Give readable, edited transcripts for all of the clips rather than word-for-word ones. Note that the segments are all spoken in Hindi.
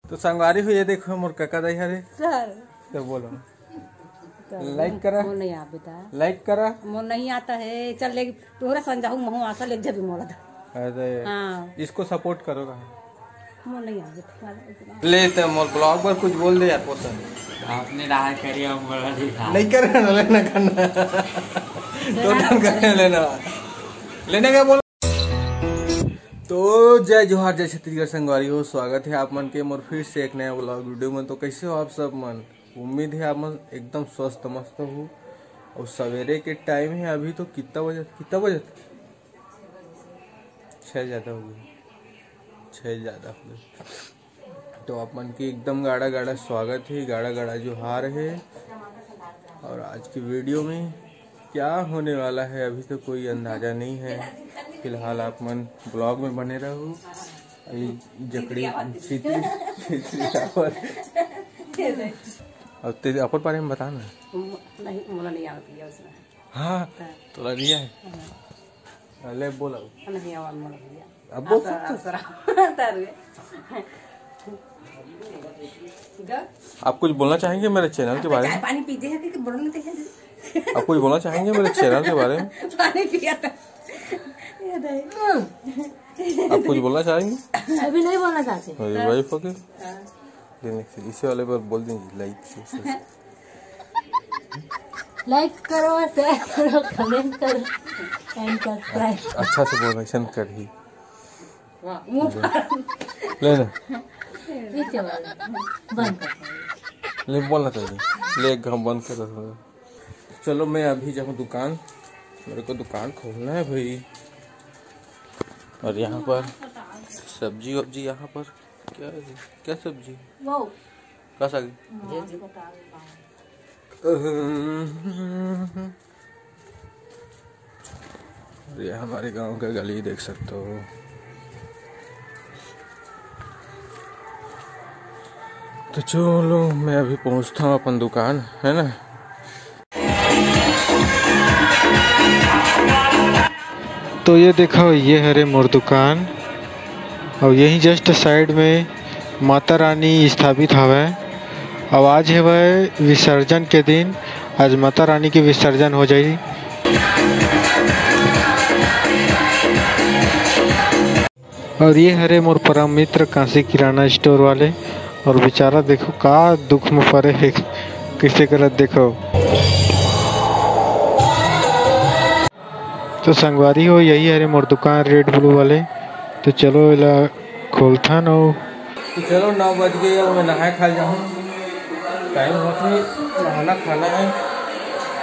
तो संगवारी हो ये देखो मोर काका दई हरे सर तो बोलो लाइक करा वो नहीं आ बेटा लाइक करा वो नहीं आता है चल ले तोहरा संजाऊ महू आशा ले जब मोला अरे हाँ इसको सपोर्ट करो का वो नहीं आ बेटा ले तो मोर ब्लॉग पर कुछ बोल दे यार पोतन आपने रहा करिए बोला दिखा नहीं कर ना लेना करना तो करने लेने का बोल। तो जय जोहार जय छत्तीसगढ़ संगवारी हो, स्वागत है आप मन के मोर फिर से एक नया ब्लॉग वीडियो में। तो कैसे हो आप सब मन? उम्मीद है आप मन एकदम स्वस्थ मस्त हो। और सवेरे के टाइम है अभी तो कितना बजे 6 ज़्यादा हो गए 6 ज़्यादा हो गए। तो आप मन की एकदम गाड़ा गाड़ा स्वागत है, गाड़ा गाड़ा जोहार है। और आज की वीडियो में क्या होने वाला है अभी तो कोई अंदाजा नहीं है। फिलहाल आप मन ब्लॉग में बने रहो। जकड़ी और तेरे अपन बारे में बता ना। नहीं मोला नहीं आती है उसमें। हाँ तोला लिया है अले बोला नहीं आवाज मोला लिया अब बोल आप कुछ बोलना चाहेंगे मेरे चैनल के बारे में? पानी पीते हैं कि बोलने देते हैं। आप कुछ बोलना चाहेंगे मेरे चैनल के बारे में? पानी पिया था आप कुछ बोलना चाहेंगे? अभी नहीं बोलना चाहते। मेरी वाइफ हो गई इसी वाले पर बोल दीजिए लाइक करो शेयर करो कमेंट करो एंड सब्सक्राइब। अच्छा से बोल ऐसा कर ही लेना बंद ले बोलना चाहिए ले हम बंद कर। चलो मैं अभी जाऊँ दुकान, मेरे को दुकान खोलना है भाई। और यहाँ पर सब्जी वब्जी यहाँ पर क्या सब्जी का सब्जी ये हमारे गांव का गली देख सकते हो। तो चलो मैं अभी पहुंचता हूँ अपन दुकान है ना। तो ये देखो ये हरे मोर दुकान और यही जस्ट साइड में माता रानी स्थापित हवे। अब आज है वह विसर्जन के दिन, आज माता रानी की विसर्जन हो जाएगी। और ये हरे मोर परम मित्र काशी किराना स्टोर वाले। और बेचारा देखो का दुख में पड़े है किसे करत देखो। तो संगवारी हो यही हरे मोर दुकान रेड ब्लू वाले। तो चलो इला खोलता न। तो चलो 9 बज गए और मैं नहाए खा जाऊँ। टाइम होते नहाना खाना है।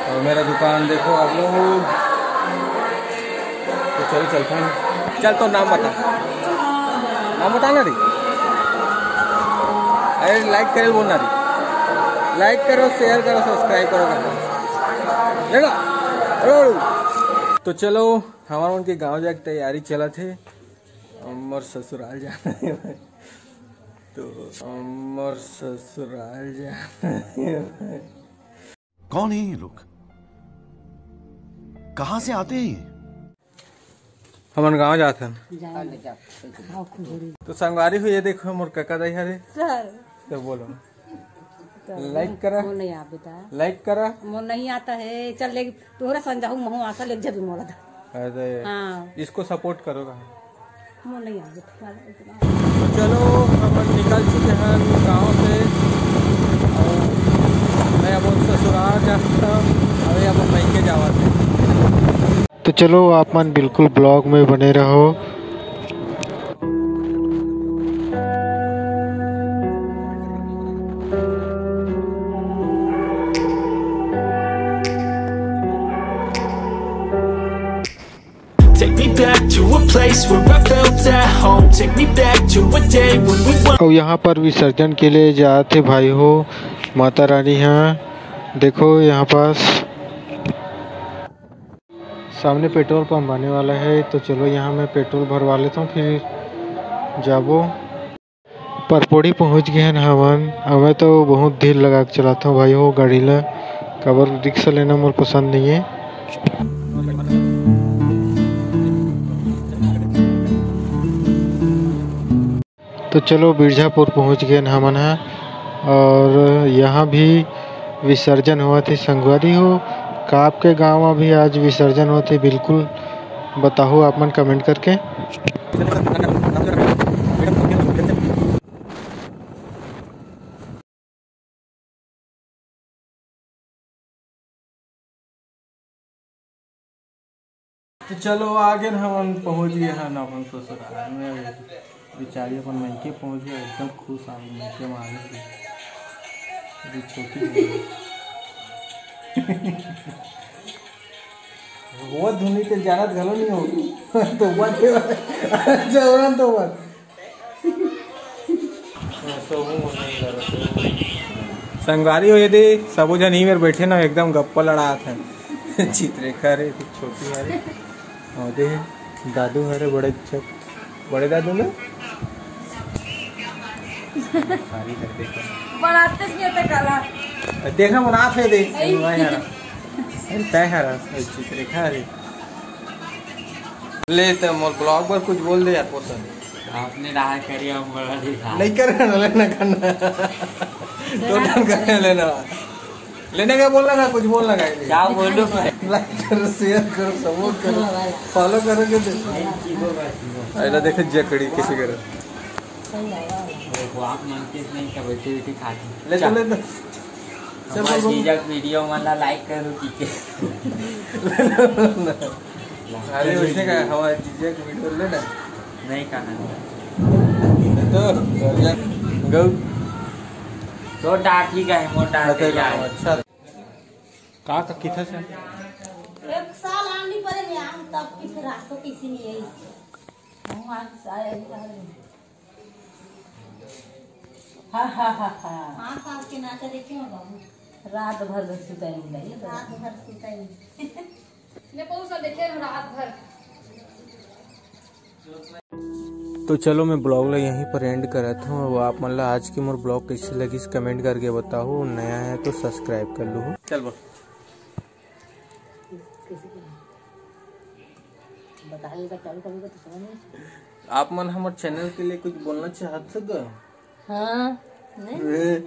और मेरा दुकान देखो आप लोग। तो चलो चलता हूँ। चल तो नाम बता ना री। अरे लाइक करे बोलना री। लाइक करो शेयर करो सब्सक्राइब करो देखो। तो चलो हमारा उनके गांव जाके तैयारी चला थे। अमर ससुराल जाना है तो अमर ससुराल जाना है। कौन है ये लोग? कहाँ से आते हैं? हमारे गांव जाते हैं। तो संगवारी हो ये देखो मोर काका दई हरे सर तो बोलो लाइक करा वो नहीं आ बेटा लाइक करा वो नहीं आता है चल ले तोहरा संजाऊ महू आशा ले जब मोला अरे हाँ इसको सपोर्ट करो का वो नहीं आ बेटा। तो चलो हम निकल चुके हैं गांव से। और मैं अब ससुराल जाता हूँ। अभी अब मैके जावा थे। तो चलो आप मन बिल्कुल ब्लॉग में बने रहो। Take me back to a place where I felt at home. Take me back to a day when we were. और यहाँ पर विसर्जन के लिए जाते भाई हो माता रानी। यहाँ देखो यहाँ पास सामने पेट्रोल पंप आने वाला है। तो चलो यहाँ मैं पेट्रोल भरवा लेता हूँ फिर जाबो। परपोड़ी पहुँच गए हैं हमन। हमें तो बहुत धीरे लगा के चलाता हूँ भाई हो गाड़ी ला। कबर रिक्शा लेना मोर पसंद नहीं है। तो तो चलो बिरजापुर पहुंच गए हमन है और यहाँ भी विसर्जन हुआ थी। संगवारी हो का आपके गांव में भी आज विसर्जन हुआ थे? बिल्कुल बताओ आप मन कमेंट करके। तो चलो आगे हम पहुंच गए हैं ना अपन ससुराल में। बेचारी अपन मैके पहुंच गए, एकदम खुश आ गई मैके में आगे अभी छोटी वो धुनी के जानत घलो नहीं होगी तो बात जवान तो बात संगवारी हो यदि सबो जन ही में बैठे ना एकदम गप्पा लड़ात है। चित्ररेखा रे छोटी है और दे दादू हरे बड़े बड़े दादू ना सारी कर बनाते नहीं तो कला देखा मना थे देख तय हरा चित्ररेखा रे ले तो मोर ब्लॉग पर कुछ बोल दे यार पोता आपने रहा करिए हम बड़ा दिखा नहीं कर लेना करना तो करने लेने का बोलना ना कुछ बोलना का क्या बोलूं मैं? लाइक करो शेयर करो सपोर्ट करो फॉलो करोगे तो ऐसा देखो जकड़ी कैसे करो देखो आप मानते नहीं क्या बैठी बैठी खाती ले चल ले हमारे जीजक वीडियो वाला लाइक करो ठीक है। अरे वैसे का हमारे जीजक वीडियो लेना नहीं खाना तो गौ तो डाठी का है मोटा अच्छा का किथे से एक साल आनी पड़ेगी हम तब किस रास्तों किसी नहीं है हम आज आए हाँ हाँ हाँ हाँ 5 साल के नाचा देखे हो बाबू रात भर सुताई नहीं रात भर सुताई ने बहुत साल देखे रात भर। तो चलो मैं ब्लॉग ला यहीं पर एंड करता हूँ। वो आप मतलब आज की मोर ब्लॉग कैसी लगी कमेंट करके बताओ। नया है तो सब्सक्राइब कर लो। चल बोल आप मन हमारे चैनल के लिए कुछ बोलना चाहते हो? हाँ नहीं